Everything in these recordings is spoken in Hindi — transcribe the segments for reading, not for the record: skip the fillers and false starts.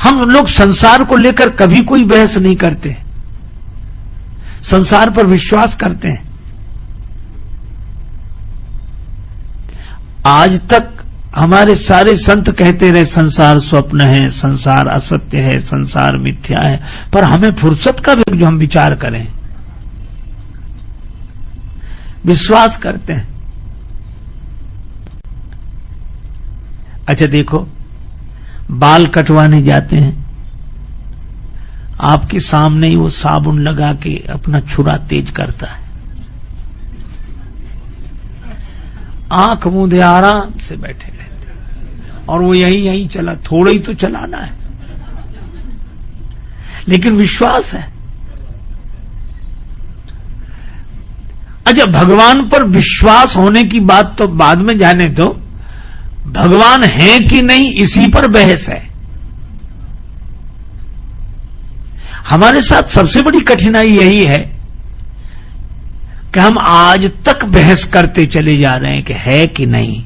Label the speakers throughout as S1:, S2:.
S1: हम लोग संसार को लेकर कभी कोई बहस नहीं करते, संसार पर विश्वास करते हैं। आज तक हमारे सारे संत कहते रहे संसार स्वप्न है, संसार असत्य है, संसार मिथ्या है, पर हमें फुर्सत कब है जो हम विचार करें, विश्वास करते हैं। अच्छा देखो, बाल कटवाने जाते हैं, आपके सामने ही वो साबुन लगा के अपना छुरा तेज करता है, आंख मूंधे आराम से बैठे रहते हैं, और वो यही चला, थोड़ा ही तो चलाना है, लेकिन विश्वास है। अच्छा, भगवान पर विश्वास होने की बात तो बाद में जाने दो, भगवान है कि नहीं इसी पर बहस है। हमारे साथ सबसे बड़ी कठिनाई यही है कि हम आज तक बहस करते चले जा रहे हैं कि है कि नहीं,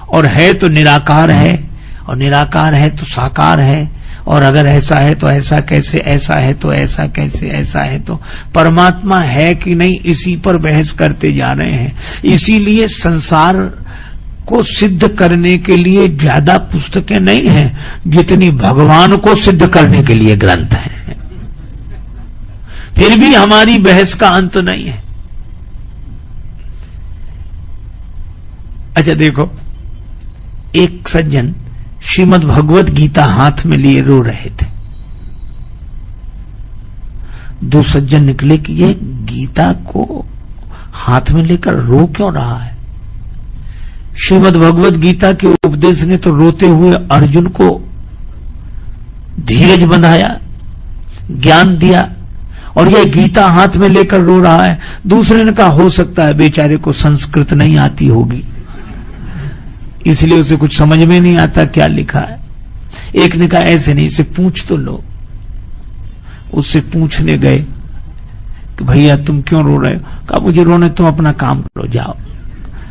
S1: और है तो निराकार है, और निराकार है तो साकार है, और अगर ऐसा है तो ऐसा कैसे, ऐसा है तो ऐसा कैसे, ऐसा है तो परमात्मा है कि नहीं, इसी पर बहस करते जा रहे हैं। इसीलिए संसार को सिद्ध करने के लिए ज्यादा पुस्तकें नहीं हैं जितनी भगवान को सिद्ध करने के लिए ग्रंथ हैं। फिर भी हमारी बहस का अंत नहीं है। अच्छा देखो, एक सज्जन श्रीमद् भगवत गीता हाथ में लिए रो रहे थे। दो सज्जन निकले कि ये गीता को हाथ में लेकर रो क्यों रहा है। श्रीमद् भगवत गीता के उपदेश ने तो रोते हुए अर्जुन को धीरज बंधाया, ज्ञान दिया, और यह गीता हाथ में लेकर रो रहा है। दूसरे ने कहा हो सकता है बेचारे को संस्कृत नहीं आती होगी, इसलिए उसे कुछ समझ में नहीं आता क्या लिखा है। एक ने कहा ऐसे नहीं, इसे पूछ तो लो। उससे पूछने गए कि भैया तुम क्यों रो रहे हो। कहा मुझे रोने, तुम अपना काम करो, जाओ।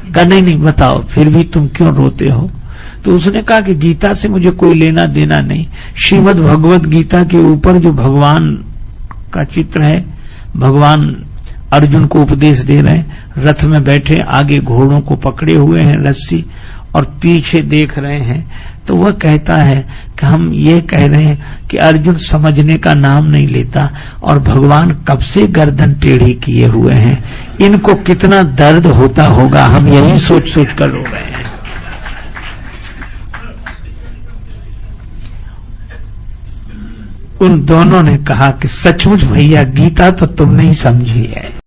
S1: कहा नहीं बताओ फिर भी तुम क्यों रोते हो। तो उसने कहा कि गीता से मुझे कोई लेना देना नहीं, श्रीमद् भगवत गीता के ऊपर जो भगवान का चित्र है, भगवान अर्जुन को उपदेश दे रहे हैं, रथ में बैठे, आगे घोड़ों को पकड़े हुए हैं रस्सी, और पीछे देख रहे हैं। तो वह कहता है कि हम ये कह रहे हैं कि अर्जुन समझने का नाम नहीं लेता, और भगवान कब से गर्दन टेढ़ी किए हुए हैं, इनको कितना दर्द होता होगा, हम यही सोच सोच कर रो रहे हैं। उन दोनों ने कहा कि सचमुच भैया गीता तो तुम नहीं समझी है।